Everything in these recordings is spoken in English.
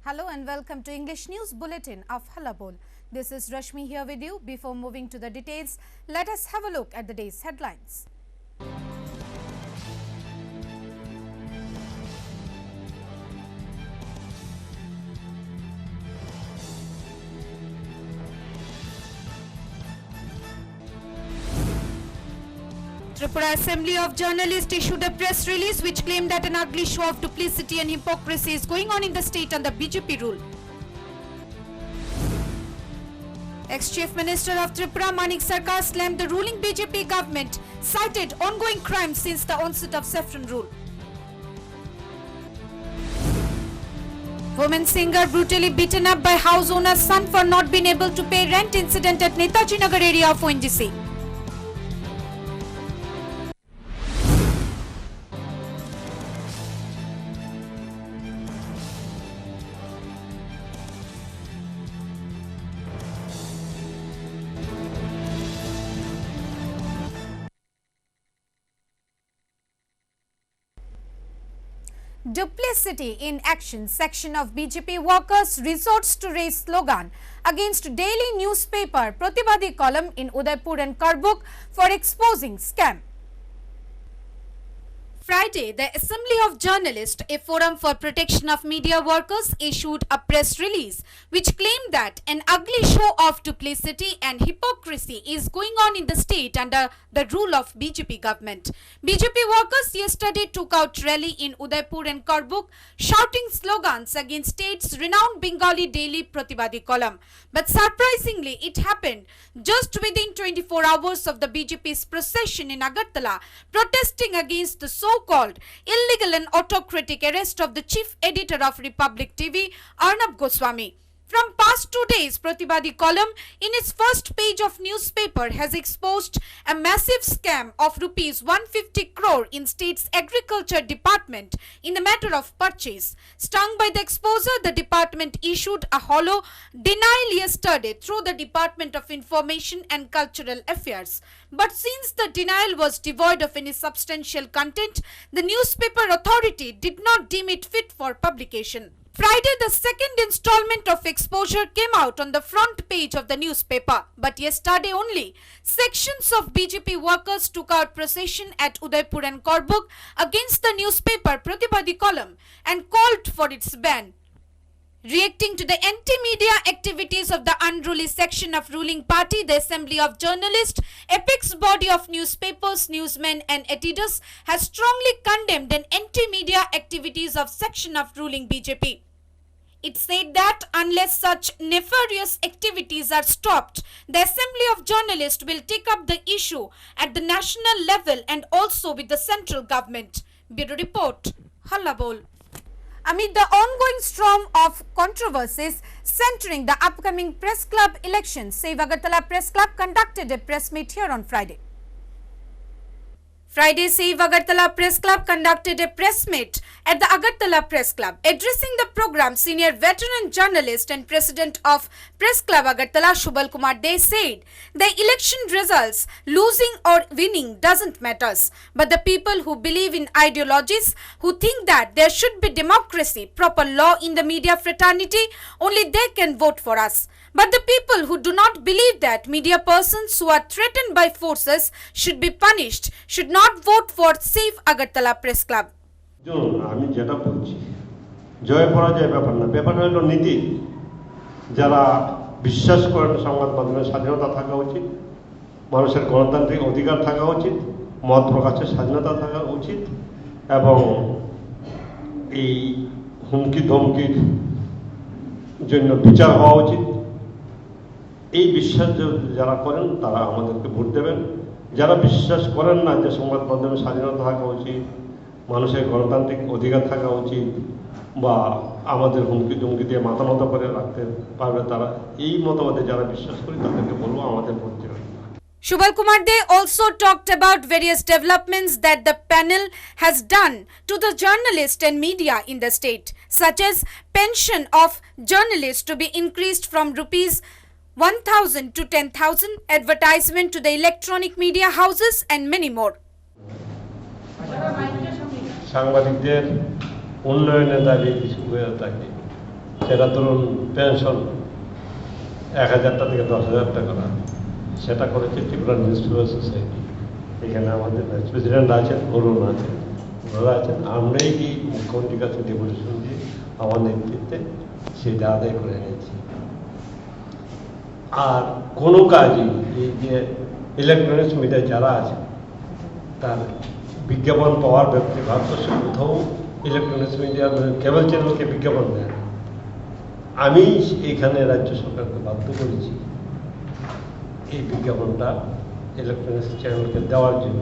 Hello and welcome to English News Bulletin of Hallabol. This is Rashmi here with you. Before moving to the details, let us have a look at the day's headlines. Tripura Assembly of Journalists issued a press release which claimed that an ugly show of duplicity and hypocrisy is going on in the state under BJP rule. Ex-Chief Minister of Tripura Manik Sarkar slammed the ruling BJP government, cited ongoing crimes since the onset of saffron rule. Woman singer brutally beaten up by house owner's son for not being able to pay rent incident at Netaji Nagar area of ONGC. Duplicity in action. Section of BJP workers resorts to raise slogan against daily newspaper Pratibadi column in Udaipur and Karbuk for exposing scam. Friday, the Assembly of Journalists, a forum for protection of media workers, issued a press release which claimed that an ugly show of duplicity and hypocrisy is going on in the state under the rule of BJP government. BJP workers yesterday took out rally in Udaipur and Karbuk, shouting slogans against state's renowned Bengali daily Pratibadi column. But surprisingly, it happened just within 24 hours of the BJP's procession in Agartala, protesting against the so-called illegal and autocratic arrest of the chief editor of Republic TV, Arnab Goswami. From past 2 days, Pratibadi column in its first page of newspaper has exposed a massive scam of rupees 150 crore in state's agriculture department in the matter of purchase. Stung by the exposure, the department issued a hollow denial yesterday through the Department of Information and Cultural Affairs. But since the denial was devoid of any substantial content, the newspaper authority did not deem it fit for publication. Friday, the second installment of exposure came out on the front page of the newspaper. But yesterday only, sections of BJP workers took out procession at Udaipur and Karbuk against the newspaper Pratibadi column and called for its ban. Reacting to the anti-media activities of the unruly section of ruling party, the Assembly of Journalists, apex body of newspapers, newsmen and editors, has strongly condemned an anti-media activities of section of ruling BJP. It said that unless such nefarious activities are stopped, the Assembly of Journalists will take up the issue at the national level and also with the central government. Bureau Report, Hallabol. Amid the ongoing storm of controversies centering the upcoming Press Club elections, Save Agartala Press Club conducted a press meet here on Friday. Save Agartala Press Club conducted a press meet at the Agartala Press Club. Addressing the program, senior veteran journalist and president of Press Club Agartala, Shubal Kumar De said, the election results, losing or winning doesn't matter. But the people who believe in ideologies, who think that there should be democracy, proper law in the media fraternity, only they can vote for us. But the people who do not believe that media persons who are threatened by forces should be punished, should not vote for Save Agartala Press Club. আমি যেটা বলছি জয় পরাজয় ব্যাপার না, ব্যাপারটা হলো নীতি। যারা বিশ্বাস করেন সংবাদ মাধ্যমের স্বাধীনতা থাকা উচিত, মানুষের গণতান্ত্রিক অধিকার থাকা উচিত, মত প্রকাশের স্বাধীনতা থাকা উচিত এবং এই হুমকি ধমকির জন্য বিচার হওয়া উচিত, এই বিশ্বাস যারা করেন তারা আমাদেরকে ভোট দেবেন। যারা বিশ্বাস করেন না যে সংবাদ মাধ্যমের স্বাধীনতা থাকা উচিত, মানুষের গণতান্ত্রিক অধিকার থাকা উচিত বা আমাদের হুমকি ধমকি দিয়ে মাথা নত করে রাখতে পারবে, তারা এই মতবাদে যারা বিশ্বাস করি তাদেরকে বলবো আমাদের ভোট দেবেন। Shubal Kumar De also talked about various developments that the panel has done to the journalists and media in the state, such as pension of journalists to be increased from rupees 1,000 to 10,000, advertisement to the electronic media houses and many more. সাংবাদিকদের উন্নয়নের দাবি কিছু হয়ে থাকে। সেটা ধরুন pension 1000 টাকা থেকে 10,000 টাকা না, সেটা করেছে ত্রিপুরা নিউজ পেপার সোসাইটি। এখানে আমাদের ভাইস প্রেসিডেন্ট আছেন, অরুণ আছেন, ওনারা আছেন। আমরাই কি মুখ্যমন্ত্রীর কাছে ডেপুটেশন দিয়ে আমার নেতৃত্বে সেটা আদায় করে এনেছি। আর কোনো কাজই এই যে ইলেকট্রনিক্স মিডিয়া যারা আছে তার বিজ্ঞাপন পাওয়ার ব্যক্তি ভারতবর্ষে কোথাও ইলেকট্রনিক্স মিডিয়া কেবল চ্যানেলকে বিজ্ঞাপন দেয় না। আমি এখানে রাজ্য সরকারকে বাধ্য করেছি এই বিজ্ঞাপনটা ইলেকট্রনিক্স চ্যানেলকে দেওয়ার জন্য।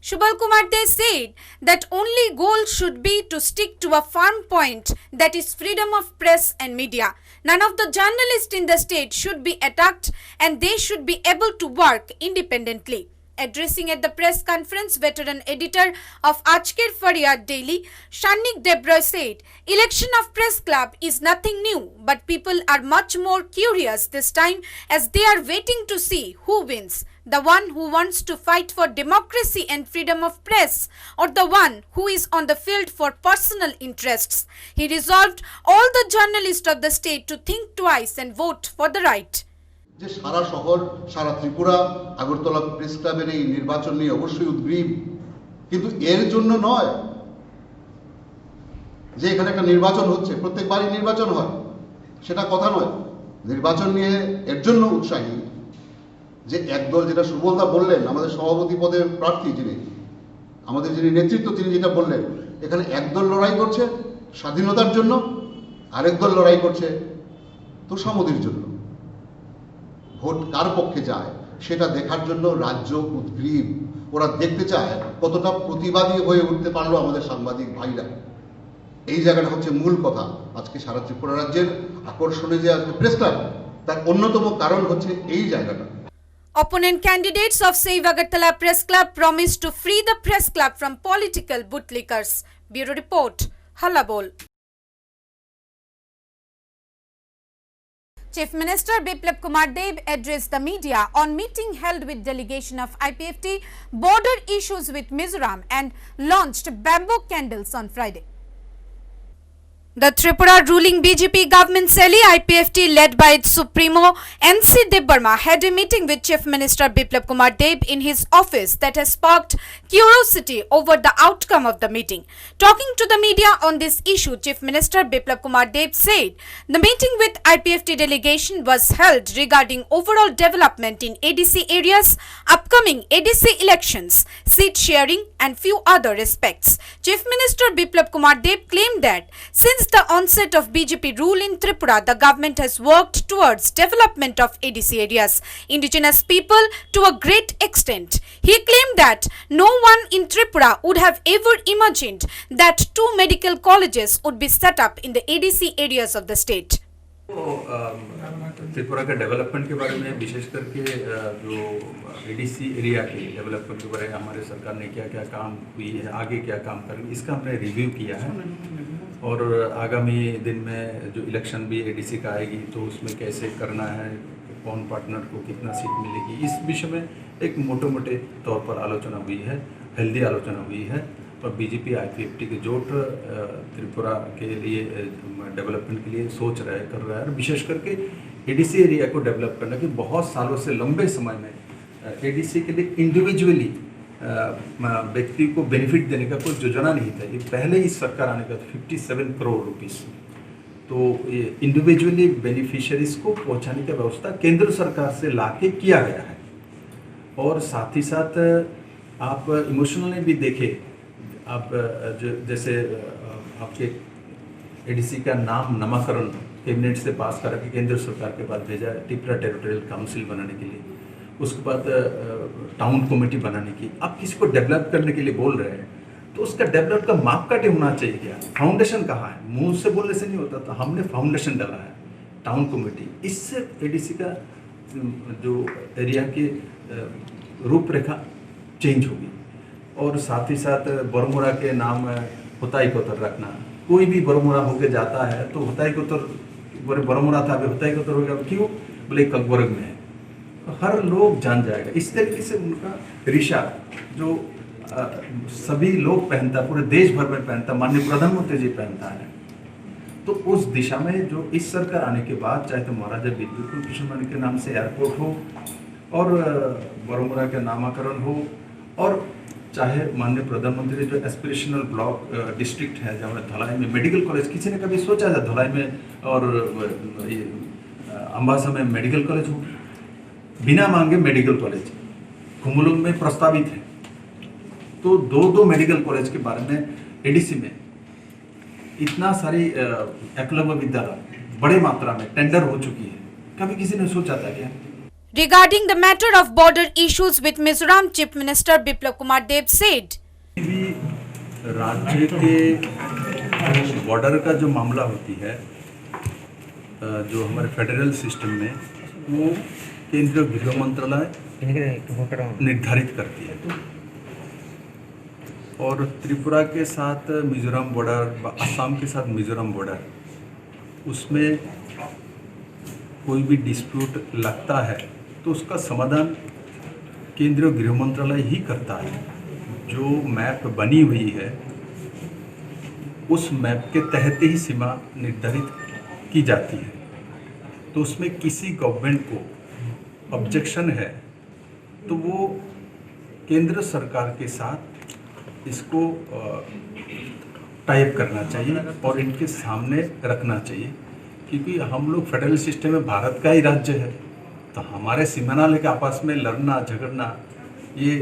Subal Kumar Dey said that only goal should be to stick to a firm point, that is freedom of press and media. None of the journalists in the state should be attacked and they should be able to work independently. Addressing at the press conference, veteran editor of Ajker Faryad Daily, Shannik Debroy said, election of press club is nothing new, but people are much more curious this time as they are waiting to see who wins. The one who wants to fight for democracy and freedom of press, or the one who is on the field for personal interests. He resolved all the journalists of the state to think twice and vote for the right. যে সারা শহর, সারা Tripura Agartala press ক্লাবের এই নির্বাচন নিয়ে অবশ্যই উদ্গ্রীব, কিন্তু এর জন্য নয় যে এখানে একটা নির্বাচন হচ্ছে, প্রত্যেকবারই নির্বাচন হয়, সেটা কথা নয়। নির্বাচন নিয়ে এর জন্য উৎসাহী যে একদল, যেটা সুবলদা বললেন, আমাদের সভাপতি পদের প্রার্থী যিনি, আমাদের যিনি নেতৃত্ব, তিনি যেটা বললেন, এখানে একদল লড়াই করছে স্বাধীনতার জন্য, আরেক দল লড়াই করছে তোষামোদির জন্য। ভোট কার পক্ষে যায় সেটা দেখার জন্য রাজ্য উদ্গ্রীব। ওরা দেখতে চায় কতটা প্রতিবাদী হয়ে উঠতে পারলো আমাদের সাংবাদিক ভাইরা। এই জায়গাটা হচ্ছে মূল কথা। আজকে সারা ত্রিপুরা রাজ্যের আকর্ষণে যে আজকে প্রেস ক্লাব, তার অন্যতম কারণ হচ্ছে এই জায়গাটা। Opponent candidates of Save Agartala Press Club promised to free the press club from political bootlickers. Bureau Report, Hallabol. Chief Minister Biplab Kumar Deb addressed the media on meeting held with delegation of IPFT, border issues with Mizoram, and launched bamboo candles on Friday. The Tripura ruling BJP government Seli IPFT, led by its supremo NC Debbarma, had a meeting with Chief Minister Biplab Kumar Deb in his office that has sparked curiosity over the outcome of the meeting. Talking to the media on this issue, Chief Minister Biplab Kumar Deb said the meeting with IPFT delegation was held regarding overall development in ADC areas, upcoming ADC elections, seat sharing and few other aspects. Chief Minister Biplab Kumar Deb claimed that since the onset of BJP rule in Tripura, the government has worked towards development of ADC areas, indigenous people to a great extent. He claimed that no one in Tripura would have ever imagined that 2 medical colleges would be set up in the ADC areas of the state. Tripura के development के बारे में, विशेष करके जो ADC area के development के बारे में हमारे सरकार ने क्या क्या काम हुई है, आगे क्या काम करेंगे, इसका हमने रिव्यू किया है। और आगामी दिन में जो इलेक्शन भी एडीसी का आएगी तो उसमें कैसे करना है, कौन पार्टनर को कितना सीट मिलेगी, इस विषय में एक मोटे मोटे तौर पर आलोचना हुई है, हेल्दी आलोचना हुई है। और बीजेपी आईपीएफटी के जोट त्रिपुरा के लिए डेवलपमेंट के लिए सोच रहा है, कर रहा है। और विशेष करके एडीसी एरिया को डेवलप करना, कि बहुत सालों से, लंबे समय में एडीसी के लिए इंडिविजुअली व्यक्ति को बेनिफिट देने का कोई योजना नहीं था। ये पहले ही सरकार आने का 57 करोड़ रुपीस, तो ये इंडिविजुअली बेनिफिशियरीज को पहुंचाने की व्यवस्था केंद्र सरकार से लाके किया गया है। और साथ ही साथ आप इमोशनली भी देखें, आप जैसे आपके एडीसी का नाम नामकरण कैबिनेट से पास करा के केंद्र सरकार के पास भेजा, त्रिपुरा टेरिटोरियल काउंसिल बनाने के लिए, उसके बाद टाउन कमेटी बनाने की। आप किसी को डेवलप करने के लिए बोल रहे हैं तो उसका डेवलप का मापकाठी होना चाहिए। क्या फाउंडेशन कहाँ है, मुंह से बोलने से नहीं होता। तो हमने फाउंडेशन डाला है, टाउन कमेटी। इससे एडीसी का जो एरिया की रूपरेखा चेंज होगी। और साथ ही साथ बरमुरा के नाम होताई कोतर रखना, कोई भी बरमुरा होके जाता है तो होताई कोतर, बरमुरा था अभी होताई कोतर हो गया, क्यों बोले ककबरग में है, तो हर लोग जान जाएगा। इस तरीके से उनका रिशा जो सभी लोग पहनता, पूरे देश भर में पहनता, माननीय प्रधानमंत्री जी पहनता है, तो उस दिशा में जो इस सरकार आने के बाद चाहे तो महाराजा विद्युत कृष्ण के नाम से एयरपोर्ट हो और बरोमुरा का नामाकरण हो और चाहे माननीय प्रधानमंत्री जो एस्पिरेशनल ब्लॉक डिस्ट्रिक्ट है जहाँ धलाई में मेडिकल कॉलेज किसी ने कभी सोचा था धलाई में और ये अम्बासा में मेडिकल कॉलेज हो बिना मांगे मेडिकल कॉलेज खुमुलुंग में प्रस्तावित है। तो दो मेडिकल कॉलेज के बारे में एडीसी में इतना सारी एकलव्य विद्यालय बड़े मात्रा में टेंडर हो चुकी है, कभी किसी ने सोचा था क्या? Regarding the matter of border issues with Mizoram Chief Minister Biplab Kumar Deb said, भी राज्य के बॉर्डर का जो मामला होती है जो हमारे फेडरल सिस्टम में वो केंद्रीय गृह मंत्रालय निर्धारित करती है और त्रिपुरा के साथ मिजोरम बॉर्डर असम के साथ मिजोरम बॉर्डर उसमें कोई भी डिस्प्यूट लगता है तो उसका समाधान केंद्रीय गृह मंत्रालय ही करता है। जो मैप बनी हुई है उस मैप के तहत ही सीमा निर्धारित की जाती है। तो उसमें किसी गवर्नमेंट को ऑब्जेक्शन है तो वो केंद्र सरकार के साथ इसको टाइप करना चाहिए और इनके सामने रखना चाहिए, क्योंकि हम लोग फेडरल सिस्टम में भारत का ही राज्य है तो हमारे सीमाना लेकर आपस में लड़ना झगड़ना ये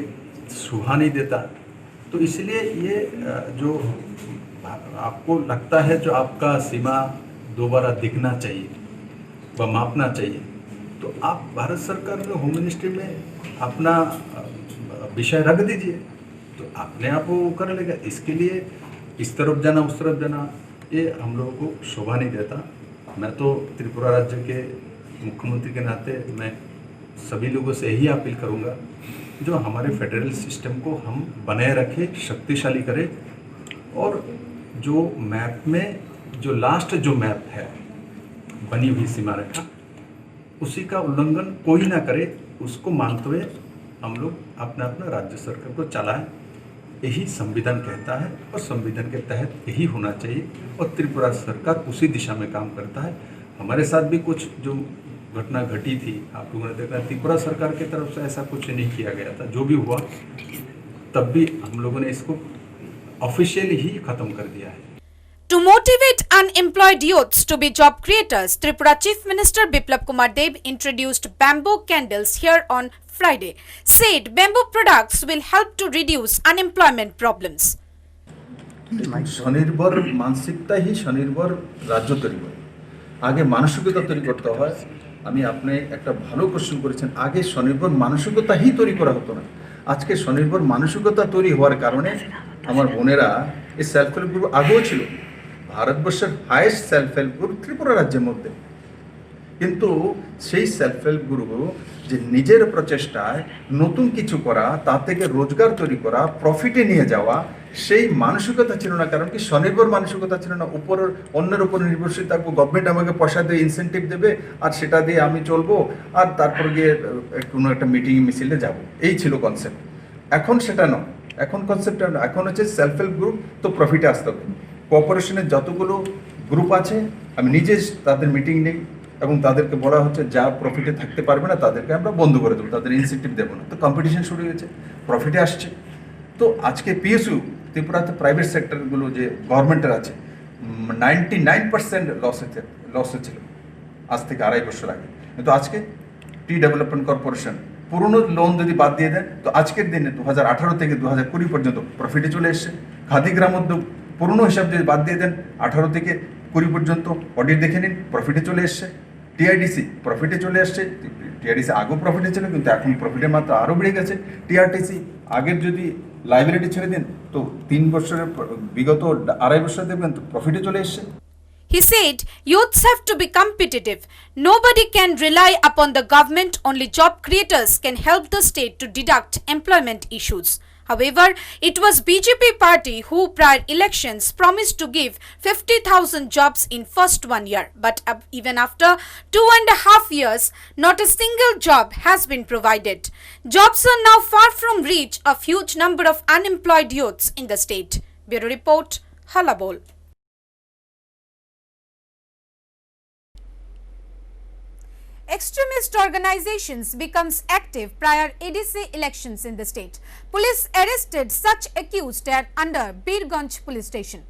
शोभा नहीं देता। तो इसलिए ये जो आपको लगता है जो आपका सीमा दोबारा दिखना चाहिए व मापना चाहिए तो आप भारत सरकार में होम मिनिस्ट्री में अपना विषय रख दीजिए तो अपने आप वो कर लेगा। इसके लिए इस तरफ जाना उस तरफ जाना ये हम लोगों को शोभा नहीं देता। मैं तो त्रिपुरा राज्य के मुख्यमंत्री के नाते मैं सभी लोगों से यही अपील करूंगा जो हमारे फेडरल सिस्टम को हम बनाए रखें शक्तिशाली करें और जो मैप में जो लास्ट जो मैप है बनी हुई सीमा रेखा उसी का उल्लंघन कोई ना करे उसको मानते हुए हम लोग अपना अपना राज्य सरकार को चलाएं, यही संविधान कहता है और संविधान के तहत यही होना चाहिए और त्रिपुरा सरकार उसी दिशा में काम करता है। हमारे साथ भी कुछ जो घटना घटी थी आप लोगों ने देखा त्रिपुरा सरकार की तरफ से ऐसा कुछ नहीं किया गया था, जो भी हुआ तब भी हम लोगों ने इसको ऑफिशियली ही खत्म कर दिया है। to motivate unemployed youths to be job creators, Tripura Chief Minister Biplab Kumar Deb introduced bamboo candles here on Friday. Said bamboo products will help to reduce unemployment problems. স্বনির্ভর মানসিকতা ही স্বনির্ভর রাজ্য তৈরি করে আগে মানসিকতা তৈরি করতে হয়। আমি আপনি একটা ভালো কোশ্চেন করেছেন, আগে স্বনির্ভর মানসিকতা ही তৈরি করা হতো না। আজকে স্বনির্ভর মানসিকতা তৈরি হওয়ার কারণে আমার বোনেরা এই সেলফ হেল্প গ্রুপ আগেও ছিল। ভারতবর্ষের highest self help group Tripura রাজ্যের মধ্যে, কিন্তু সেই সেলফ হেল্প গ্রুপ যে নিজের প্রচেষ্টায় নতুন কিছু করা, তা থেকে রোজগার তৈরি করা, প্রফিটে নিয়ে যাওয়া, সেই মানসিকতা ছিল না। কারণ কি স্বনির্ভর মানসিকতা ছিল না, উপরের অন্যের উপর নির্ভরশীল থাকবো, গভর্নমেন্ট আমাকে পয়সা দিয়ে ইনসেন্টিভ দেবে আর সেটা দিয়ে আমি চলবো আর তারপর গিয়ে কোনো একটা মিটিং মিছিলে যাব, এই ছিল কনসেপ্ট। এখন সেটা নয়, এখন কনসেপ্ট এখন হচ্ছে সেলফ হেল্প গ্রুপ তো প্রফিটে আসতে হবে। কোঅপারেশনের যতগুলো গ্রুপ আছে আমি নিজে তাদের মিটিং নিই এবং তাদেরকে বলা হচ্ছে যা প্রফিটে থাকতে পারবে না তাদেরকে আমরা বন্ধ করে দেবো, তাদের ইনসেন্টিভ দেবো না। তো কম্পিটিশন শুরু হয়েছে, প্রফিটে আসছে। তো আজকে পিএসইউ ত্রিপুরাতে প্রাইভেট সেক্টরগুলো যে গভর্নমেন্টের আছে 99% লসে ছিল আজ থেকে 2.5 বছর আগে। কিন্তু আজকে টি ডেভেলপমেন্ট কর্পোরেশন পুরনো লোন যদি বাদ দিয়ে দেয় তো আজকের দিনে 2018 থেকে 2020 পর্যন্ত প্রফিটে চলে এসছে। খাদি গ্রামোদ্যোগ পুরনো হিসাব যদি বাদ দিয়ে দেন 18 থেকে 20 পর্যন্ত অডিট দেখে নিন প্রফিটে চলে এসছে। টিআইডিসি প্রফিটে চলে আসছে, টিআইডিসি আগেও প্রফিটে ছিল কিন্তু এখন প্রফিটের মাত্রা আরও বেড়ে গেছে। টিআরটিসি আগের যদি লাইবিলিটি ছেড়ে দেন তো 3 বছরের বিগত 2.5 বছর দেখবেন তো প্রফিটে চলে এসছে। He said youths have to be competitive. Nobody can rely upon the government, only job creators can help the state to deduct employment issues. However, it was BJP party who prior elections promised to give 50,000 jobs in first 1 year. But even after 2.5 years, not a single job has been provided. Jobs are now far from reach of huge number of unemployed youths in the state. Bureau Report, Hallabol. extremist organizations becomes active prior ADC elections in the state. Police arrested such accused at under Birganj police station.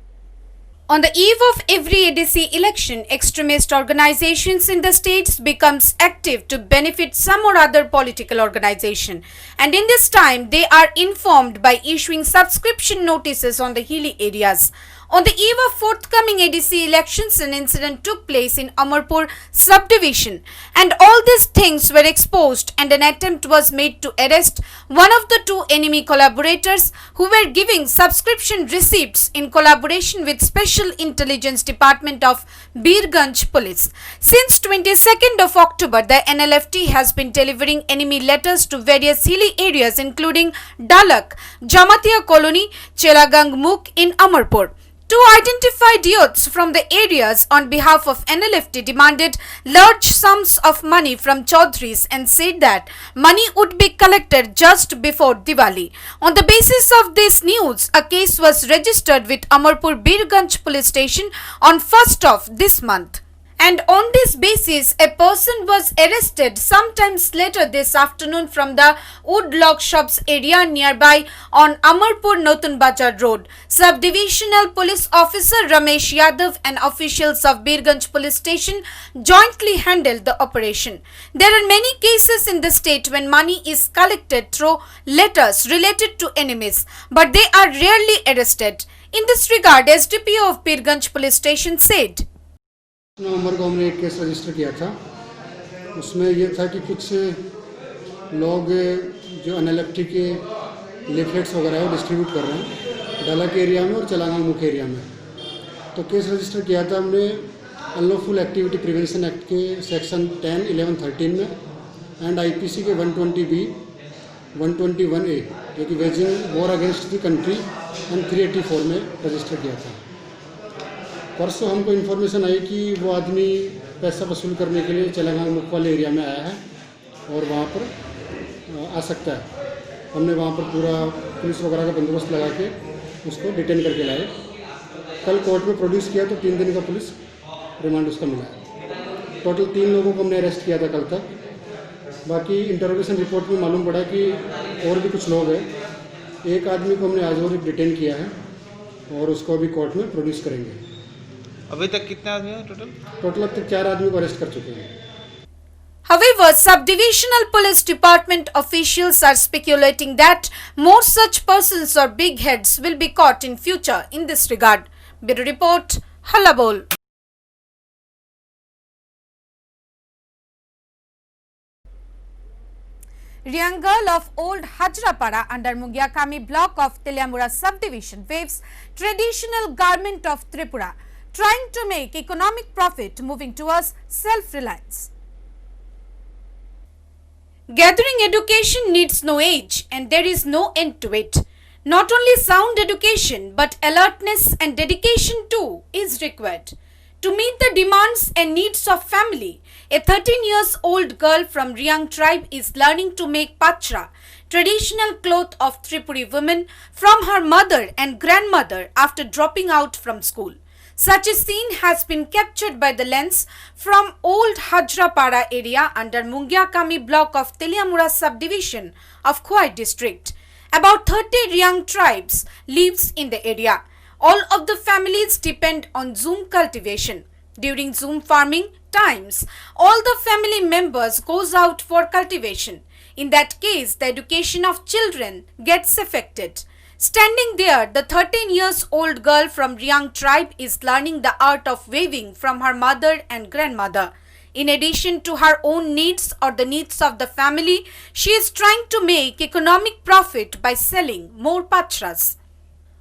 On the eve of every ADC election, extremist organizations in the states becomes active to benefit some or other political organization. And in this time, they are informed by issuing subscription notices on the hilly areas. On the eve of forthcoming ADC elections, an incident took place in Amarpur subdivision, and all these things were exposed and an attempt was made to arrest one of the two enemy collaborators who were giving subscription receipts in collaboration with Special Intelligence Department of Birganj Police. Since 22nd of October, the NLFT has been delivering enemy letters to various hilly areas including Dalak, Jamatia Colony, Chelagang Mukh in Amarpur. Two identified youths from the areas on behalf of NLFT demanded large sums of money from Chaudhries and said that money would be collected just before Diwali. On the basis of this news, a case was registered with Amarpur Birganj police station on 1st of this month. And on this basis, a person was arrested sometimes later this afternoon from the wood log shops area nearby on Amarpur Notun Bazar Road. Subdivisional Police Officer Ramesh Yadav and officials of Birganj Police Station jointly handled the operation. There are many cases in the state when money is collected through letters related to enemies, but they are rarely arrested. In this regard, SDPO of Birganj Police Station said, नवंबर को हमने एक case register किया था। उसमें यह था कि कुछ लोग जो एनएलएफटी के लिफलेट्स वगैरह है वो डिस्ट्रीब्यूट कर रहे हैं डाला के एरिया में और चलागांव मुख्य एरिया में। तो केस रजिस्टर किया था हमने अनलॉफुल एक्टिविटी प्रिवेंशन एक्ट के सेक्शन 10, 11, 13 में एंड आईपीसी के 120B, 121A जो कि waging war against the country and 384 में रजिस्टर किया था। परसों हमको इन्फॉर्मेशन आई कि वो आदमी पैसा वसूल करने के लिए चलागांव मुख्य वाले एरिया में आया है और वहाँ पर आ सकता है। हमने वहाँ पर पूरा पुलिस वगैरह का बंदोबस्त लगा के उसको डिटेन करके लाए। कल कोर्ट में प्रोड्यूस किया तो 3 दिन का पुलिस रिमांड उसका मिला। टोटल 3 लोगों को हमने अरेस्ट किया था कल तक। बाकी इंटरोगेशन रिपोर्ट में मालूम पड़ा कि और भी कुछ लोग हैं। एक आदमी को हमने आज और डिटेन किया है और उसको अभी कोर्ट में प्रोड्यूस करेंगे। अभी तक कितने आदमी हैं टोटल? टोटल अब तक 4 आदमी को अरेस्ट कर चुके हैं। However, subdivisional police department officials are speculating that more such persons or big heads will be caught in future in this regard. Bureau report, Hallabol. Young girl of old Hajrapara under Mungiakami block of Teliamura subdivision waves traditional garment of Tripura, trying to make economic profit moving towards self-reliance. Gathering education needs no age and there is no end to it. Not only sound education but alertness and dedication too is required. To meet the demands and needs of family, a 13-year-old girl from Riang tribe is learning to make pachra, traditional cloth of Tripuri women, from her mother and grandmother after dropping out from school. Such a scene has been captured by the lens from Old Hajrapara area under Mungiakami block of Teliamura subdivision of Khwai district. About 30 Riang tribes lives in the area. All of the families depend on zoom cultivation. During zoom farming times, all the family members goes out for cultivation. In that case, the education of children gets affected. Standing there, the 13-year-old girl from Riang tribe is learning the art of weaving from her mother and grandmother. In addition to her own needs or the needs of the family, she is trying to make economic profit by selling more pachras.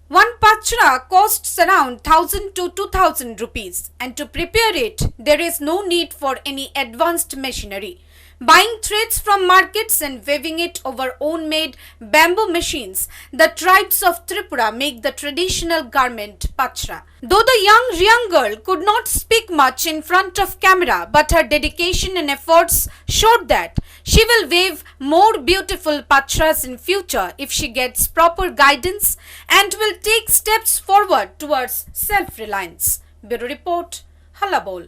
One pachra costs around 1000 to 2000 rupees, and to prepare it, there is no need for any advanced machinery. Buying threads from markets and weaving it over own-made bamboo machines, the tribes of Tripura make the traditional garment pachra. Though the young Riang girl could not speak much in front of camera, but her dedication and efforts showed that she will weave more beautiful pachras in future if she gets proper guidance and will take steps forward towards self-reliance. Bureau report, Hallabol.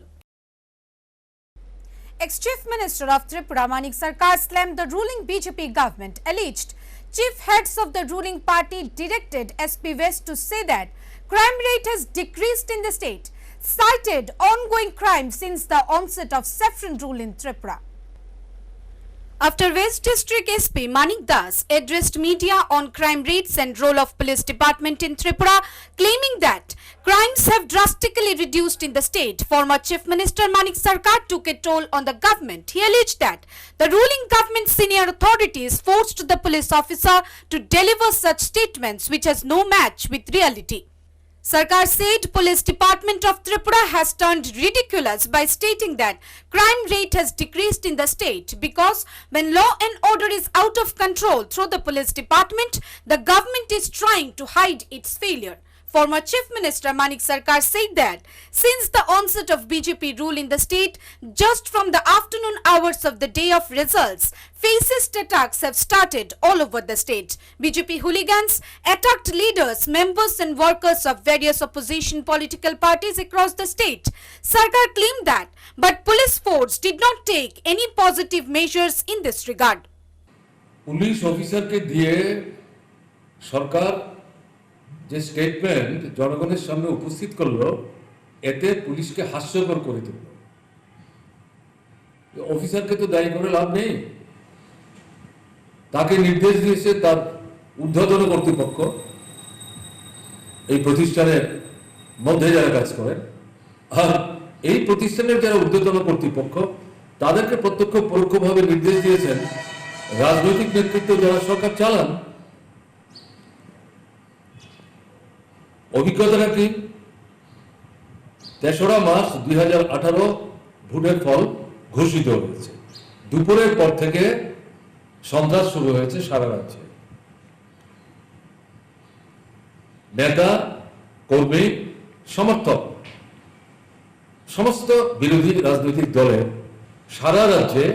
Ex-Chief Minister of Tripura Manik Sarkar slammed the ruling BJP government, alleged chief heads of the ruling party directed SP West to say that crime rate has decreased in the state, cited ongoing crime since the onset of saffron rule in Tripura. After West District SP Manik Das addressed media on crime rates and role of police department in Tripura, claiming that crimes have drastically reduced in the state, former Chief Minister Manik Sarkar took a toll on the government. He alleged that the ruling government senior authorities forced the police officer to deliver such statements which has no match with reality. Sarkar said police department of Tripura has turned ridiculous by stating that crime rate has decreased in the state because when law and order is out of control through the police department, the government is trying to hide its failure. Former Chief Minister Manik Sarkar said that since the onset of BJP rule in the state, just from the afternoon hours of the day of results, fascist attacks have started all over the state. BJP hooligans attacked leaders, members and workers of various opposition political parties across the state. Sarkar claimed that, but police force did not take any positive measures in this regard. Police officer के दिए सरकार যে statement জনগণের সামনে উপস্থিত করলো এতে পুলিশকে হাস্যকর করে তুলল অফিসারকে তো দায়ী করে লাভ নেই তাকে নির্দেশ দিয়েছে তার ঊর্ধ্বতন কর্তৃপক্ষ এই প্রতিষ্ঠানের মধ্যে যারা কাজ করেন আর এই প্রতিষ্ঠানের যারা ঊর্ধ্বতন কর্তৃপক্ষ তাদেরকে প্রত্যক্ষ পরোক্ষভাবে নির্দেশ দিয়েছেন রাজনৈতিক নেতৃত্ব যারা সরকার চালান অভিজ্ঞতাটা কি ৩রা মার্চ ২০১৮ ভোটের ফল ঘোষিত হয়েছে দুপুরের পর থেকে সন্ত্রাস শুরু হয়েছে সারা রাজ্যে নেতা কর্মী সমর্থক সমস্ত বিরোধী রাজনৈতিক দলের সারা রাজ্যে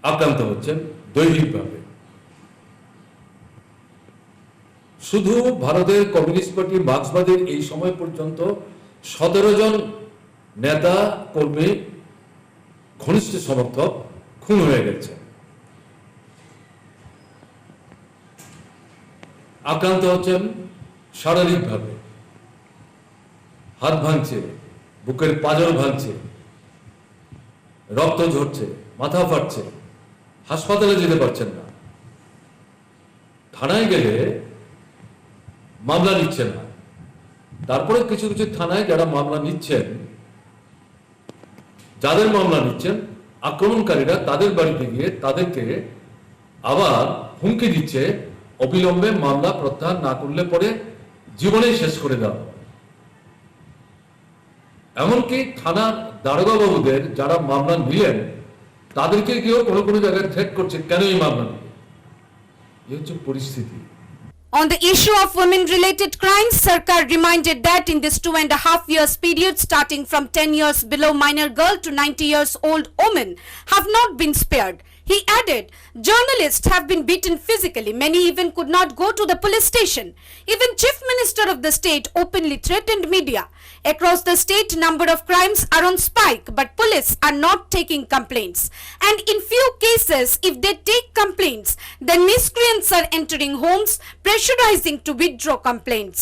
আক্রান্ত হচ্ছেন দৈনিকভাবে শুধু ভারতের কমিউনিস্ট পার্টি মার্ক্সবাদের এই সময় পর্যন্ত ১৭ জন নেতা কর্মী ঘনিষ্ঠ সমর্থক খুন হয়ে গেছে আক্রান্ত হচ্ছেন শারীরিকভাবে হাত ভাঙছে বুকের পাঁজর ভাঙছে রক্ত ঝরছে মাথা ফাটছে হাসপাতালে যেতে পারছেন না থানায় গেলে মামলা নিচ্ছে না তারপরে কিছু কিছু থানায় যারা মামলা নিচ্ছেন যাদের মামলা নিচ্ছেন আক্রমণকারীরা তাদের বাড়িতে গিয়ে তাদেরকে আবার হুমকি দিচ্ছে অবিলম্বে মামলা প্রত্যাহার না করলে পরে জীবনেই শেষ করে দেওয়া এমনকি থানার দারোগা বাবুদের যারা মামলা নিলেন তাদেরকে গিয়েও কোনো কোনো জায়গায় থ্রেট করছে কেন এই মামলা নিয়ে এই হচ্ছে পরিস্থিতি On the issue of women-related crimes, Sarkar reminded that in this 2.5 years period, starting from 10 years below minor girl to 90 years old women, have not been spared. He added, journalists have been beaten physically. Many even could not go to the police station. Even Chief Minister of the state openly threatened media. Across the state, number of crimes are on spike, but police are not taking complaints. And in few cases, if they take complaints, then miscreants are entering homes, pressurizing to withdraw complaints.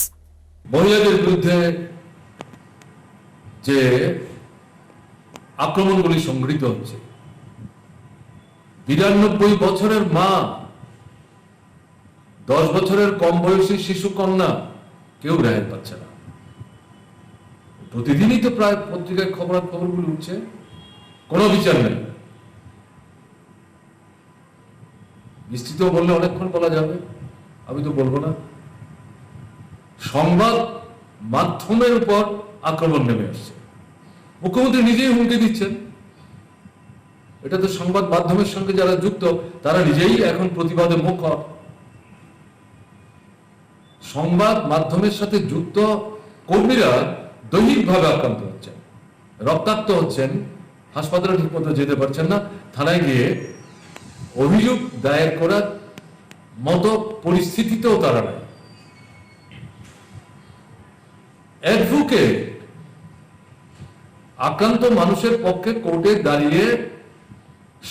মহিলাদের বিরুদ্ধে যে আক্রমণগুলি সংঘটিত হচ্ছে ৯২ বছরের মা ১০ বছরের কম বয়সী শিশু কন্যা কেউ রেহাই পাচ্ছে না প্রতিদিনই তো প্রায় পত্রিকায় খবরগুলি উঠছে কোনো বিচার নেই বিস্তৃত বললে অনেকক্ষণ বলা যাবে আমি তো বলবো না সংবাদ মাধ্যমের উপর আক্রমণ নেমে আসছে মুখ্যমন্ত্রী নিজেই হুমকি দিচ্ছেন এটা তো সংবাদ মাধ্যমের সঙ্গে যারা যুক্ত তারা নিজেই এখন প্রতিবাদে মুখর সংবাদ মাধ্যমের সাথে যুক্ত কর্মীরা দৈনিকভাবে আক্রান্ত হচ্ছেন রক্তাক্ত হচ্ছেন হাসপাতালে ঠিকমতো যেতে পারছেন না থানায় গিয়ে অভিযোগ দায়ের করার মতো পরিস্থিতিতেও তারা নাই অ্যাডভোকেট আক্রান্ত মানুষের পক্ষে কোর্টে দাঁড়িয়ে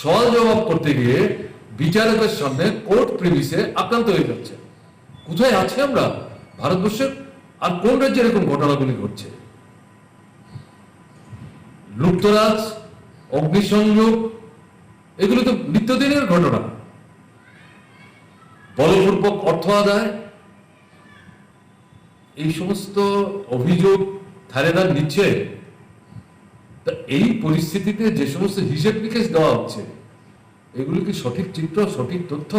সওয়াল জবাব করতে গিয়ে বিচারকের সামনে কোর্ট প্রিমিসে আক্রান্ত হয়ে যাচ্ছে। কোথায় আছে আমরা? ভারতবর্ষের আর কোন রাজ্যে এরকম ঘটনাগুলি ঘটছে? লুপ্তরাজ, অগ্নিসংযোগ, এগুলো তো নিত্যদিনের ঘটনা। বলপূর্বক অর্থ আদায়, এই সমস্ত অভিযোগ থানারা নিচ্ছে। এই পরিস্থিতিতে যে সমস্ত হিসেব নিকেশ দেওয়া হচ্ছে, এগুলি কি সঠিক চিত্র, সঠিক তথ্য,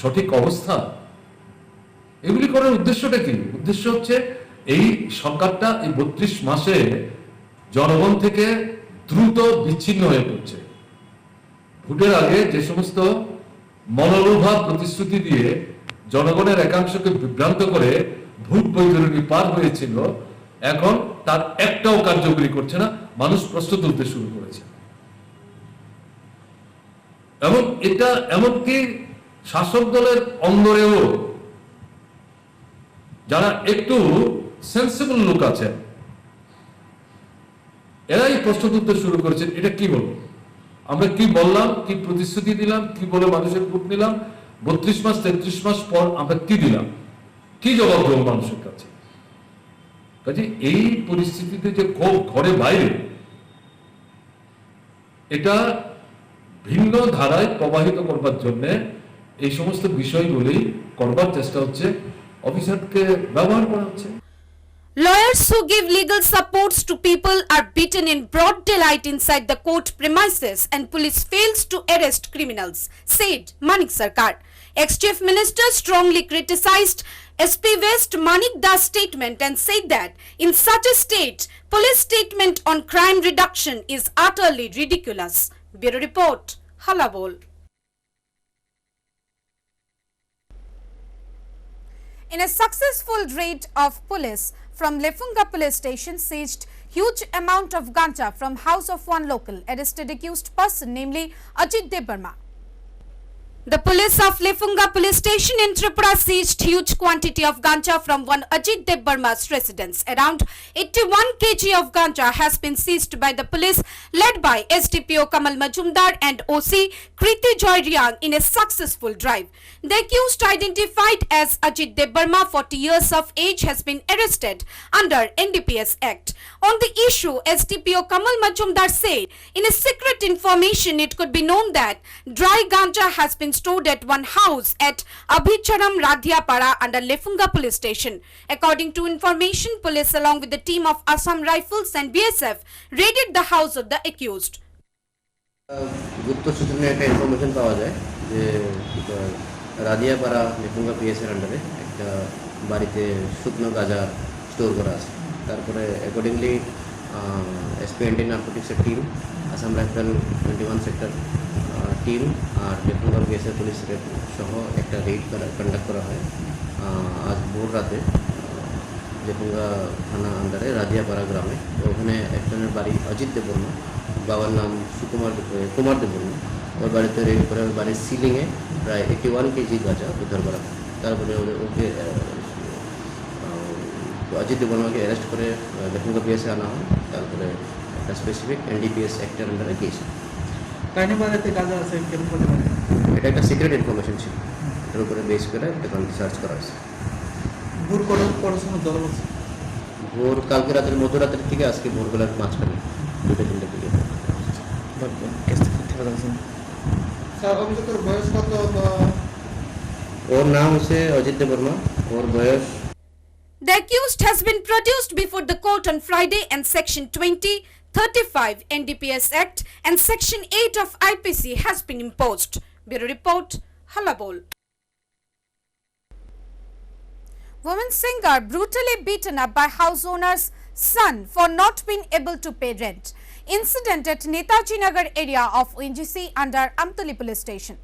সঠিক অবস্থা? এগুলি করার উদ্দেশ্যটা কি? উদ্দেশ্য হচ্ছে এই সরকারটা এই 32 মাসে জনগণ থেকে দ্রুত বিচ্ছিন্ন হয়ে পড়ছে। ভোটের আগে যে সমস্ত মনোলোভা প্রতিশ্রুতি দিয়ে জনগণের একাংশকে বিভ্রান্ত করে ভোট বৈতরণী পার হয়েছিল, এখন তার একটাও কার্যকরী করছে না। মানুষ প্রশ্ন তুলতে শুরু করেছে এবং এটা এমনকি শাসক দলের অন্দরেও যারা একটু সেন্সিবল লোক আছেন, এরাই প্রশ্ন তুলতে শুরু করেছেন, এটা কি বলবো আমরা, কি বললাম, কি প্রতিশ্রুতি দিলাম, কি বলে মানুষের ভোট নিলাম, 32 মাস 33 মাস পর আমরা কি দিলাম, কি জবাব দেবো মানুষের কাছে? কাজে এই পরিস্থিতিতে যে ক্ষোভ ঘরে বাইরে, এটা ভিন্ন ধারায় প্রবাহিত করবার জন্য এই সমস্ত বিষয়গুলি করবার চেষ্টা হচ্ছে, অফিসারকে ব্যবহার করা হচ্ছে। Lawyers who give legal supports to people are beaten in broad daylight inside the court premises and police fails to arrest criminals, said Manik Sarkar. Ex-Chief Minister strongly criticized SP West Manik Das' statement and said that in such a state, police statement on crime reduction is utterly ridiculous. Bureau Report, Hallabol. In a successful raid of police from Lefunga police station seized huge amount of ganja from house of one local, arrested accused person namely Ajit Debarma. The police of Lefunga police station in Tripura seized huge quantity of ganja from one Ajit Debarma's residence. Around 81 kg of ganja has been seized by the police led by SDPO Kamal Majumdar and OC Kriti Joy Riang in a successful drive. The accused, identified as Ajit Debarma, 40 years of age, has been arrested under NDPS Act. On the issue, SDPO Kamal Majumdar said in a secret information it could be known that dry ganja has been stored at one house at Abhicharam Radhyapara under Lefunga police station. According to information, police along with the team of Assam Rifles and BSF raided the house of the accused. গুপ্ত সূত্রে একটা information পাওয়া যায় যে রাদিয়াপাড়া লেফুঙ্গা পিএসের আন্ডারে একটা বাড়িতে শুকনো গাঁজা স্টোর করা আছে। তারপরে অ্যাকর্ডিংলি এসপি অ্যান্টি নার্কোটিক্সের team, Assam rifle 21 sector team আর লেফুঙ্গা পিএসের পুলিশ সহ একটা রেড কন্ডাক্ট করা হয় আজ ভোর রাতে লেফুঙ্গা থানা আন্ডারে রাদিয়াপাড়া গ্রামে। তো ওখানে একজনের বাড়ি অজিত দেববর্মা, বাবার নাম কুমার দেববর্মা, ওর বাড়িতে রেড করে ওর বাড়ির সিলিংয়ে প্রায় 81 কেজি গাঁজা উদ্ধার করা হয়। তারপরে ওকে অজিত দেববর্মাকে অ্যারেস্ট করে লেফুঙ্গা পিএসে আনা হয়। তারপরে একটা স্পেসিফিক এনডিপিএস অ্যাক্টের আন্ডারে কেস। এটা একটা সিক্রেট ইনফরমেশন ছিল, এটার উপরে বেস করে এখন সার্চ করা হয়েছে। ভোর কালকে রাতের মধ্যরাতের থেকে আজকে ভোরবেলার মাঝখানে 2-3টার দিকে। ওর নাম হচ্ছে অজিত দেববর্মা, ওর বয়স। The accused has been produced before the court on Friday and Section 20(35) NDPS Act and Section 8 of IPC has been imposed. Bureau Report, Hallabol. Woman singer brutally beaten up by house owner's son for not being able to pay rent. Incident at Netaji Nagar area of ONGC under Amtali police station.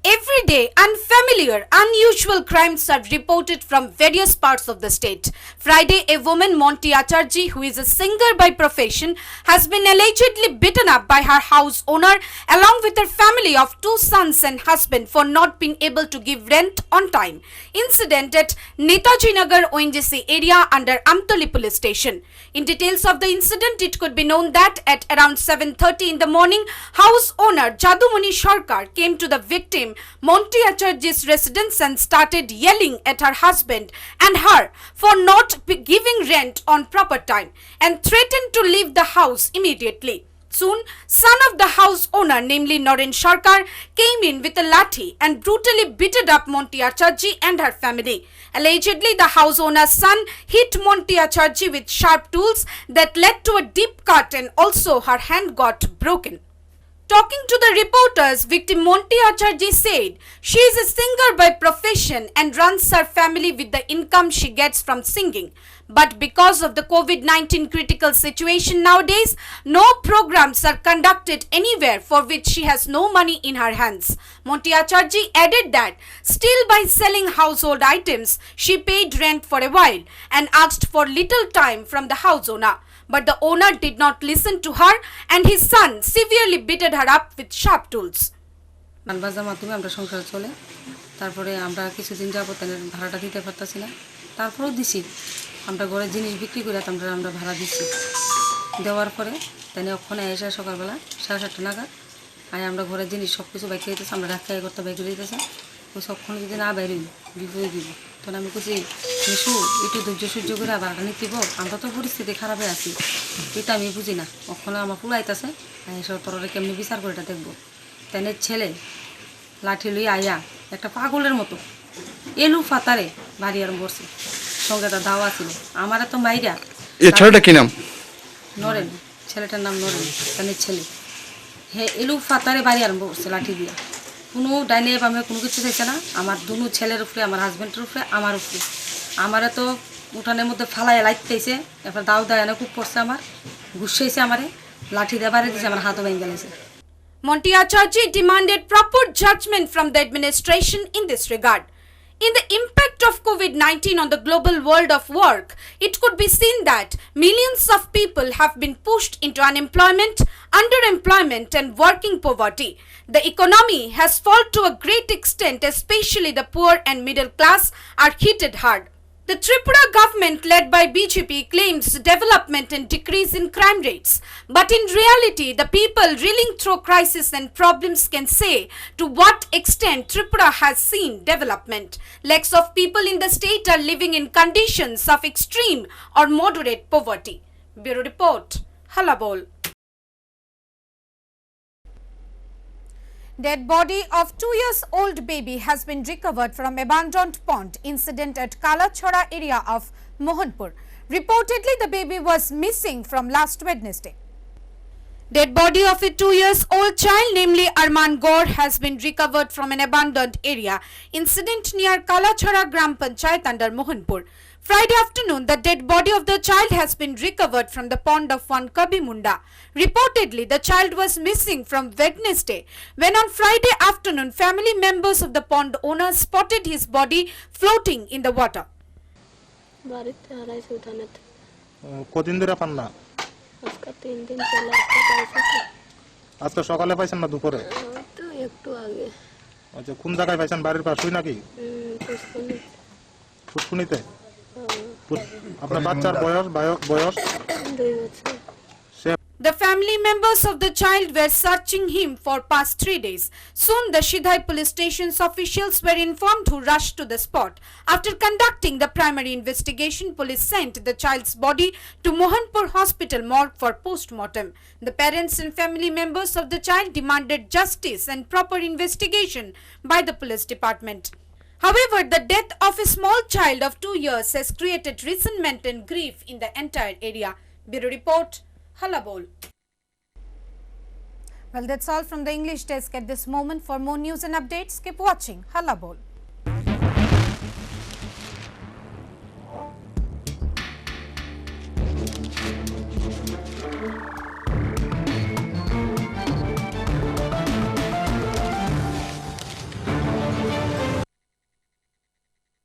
Every day, unfamiliar, unusual crimes are reported from various parts of the state. Friday, a woman, Monty Acharji, who is a singer by profession, has been allegedly beaten up by her house owner along with her family of 2 sons and husband for not being able to give rent on time. Incident at Netaji Nagar ONGC area under Amtoli police station. In details of the incident, it could be known that at around 7:30 in the morning, house owner Jadumani Sarkar came to the victim Monty Acharji's residence and started yelling at her husband and her for not giving rent on proper time and threatened to leave the house immediately. Soon, son of the house owner, namely Naren Sarkar, came in with a lathi and brutally beated up Monty Acharji and her family. Allegedly, the house owner's son hit Monty Acharji with sharp tools that led to a deep cut and also her hand got broken. Talking to the reporters, victim Monty Acharji said she is a singer by profession and runs her family with the income she gets from singing. But because of the COVID-19 critical situation nowadays, no programs are conducted anywhere for which she has no money in her hands. Monty Acharji added that still by selling household items, she paid rent for a while and asked for little time from the house owner. But the owner did not listen to her and his son severely beaten her up with sharp tools. বাজার মাধ্যমে আমরা সংসার চলে তারপরে আমরা কিছুদিন যাবত ভাড়াটা দিতে পারতাছি না তারপরেও দিছি আমরা ঘরে জিনিস বিক্রি করে আমরা ভাড়া দিছি দেওয়ার পরে তাই ওখানে এসে সকালবেলা 7:30 নাগাদ আমরা ঘরে জিনিস সব কিছু বাইকে দিতেছি আমরা রাখাই করতে বাইকে দিতেছি ওই সবক্ষণ যদি না বাইরে বিপদে দিব তখন আমি কিছু মিশু একটু ধৈর্য সহ্য করে ভাড়াটা নিতে দিব আমরা তো পরিস্থিতি খারাপে আছি এটা আমি বুঝি না ওখানে আমার পুলাইতেছে এসব তোরা কেমনি বিচার করে এটা দেখবো তাই ছেলে লাঠি লই আয়া একটা পাগলের মতো এলু ফাতারে বাড়ি আরম্ভ করছে সঙ্গে তার দাওয়া ছিল আমার তো মাইরা এই ছেলেটা কি নাম নরেন ছেলেটার নাম নরেন তাদের ছেলে হে এলু ফাতারে বাড়ি আরম্ভ করছে লাঠি দিয়া কোনো ডাইনে বামে কোনো কিছু চাইছে না আমার দুনো ছেলের উপরে আমার হাজব্যান্ডের উপরে আমার উপরে আমারে তো উঠানের মধ্যে ফালাইয়া লাইতেছে এবার দাও দায় খুব পড়ছে আমার গুসাইছে আমারে লাঠি দিয়ে বাড়ি দিয়েছে আমার হাতও ভেঙে গেছে Monty Acharji demanded proper judgment from the administration in this regard. In the impact of COVID-19 on the global world of work, it could be seen that millions of people have been pushed into unemployment, underemployment and working poverty. The economy has fallen to a great extent, especially the poor and middle class are hit hard. The Tripura government led by BJP claims development and decrease in crime rates. But in reality, the people reeling through crisis and problems can say to what extent Tripura has seen development. Lakhs of people in the state are living in conditions of extreme or moderate poverty. Bureau Report, Hallabol. Dead body of 2-year-old baby has been recovered from abandoned pond incident at Kalachhora area of Mohanpur. Reportedly, the baby was missing from last Wednesday. Dead body of a 2-year-old child, namely Arman Gaur, has been recovered from an abandoned area. Incident near Kalachhora Gram Panchayat under Mohanpur. Friday afternoon, the dead body of the child has been recovered from the pond of one Kabimunda. Reportedly, the child was missing from Wednesday, when on Friday afternoon, family members of the pond owner spotted his body floating in the water. কতদিন ধরে পান না আজকে 3 দিন চলে আসতে পাইছি আজকে সকালে পাইছেন না দুপুরে তো একটু আগে আচ্ছা কোন জায়গায় পাইছেন বাড়ির পাশেই নাকি পুষ্পনি পুষ্পনিতে আপনার বাচ্চার বয়স 2 বছর The family members of the child were searching him for past 3 days. Soon the Shidhai police station's officials were informed who rushed to the spot. After conducting the primary investigation, police sent the child's body to Mohanpur Hospital morgue for post-mortem. The parents and family members of the child demanded justice and proper investigation by the police department. However, the death of a small child of 2 years has created resentment and grief in the entire area. Bureau Report, Hallabol. Well, that's all from the English desk at this moment. For more news and updates, keep watching Hallabol.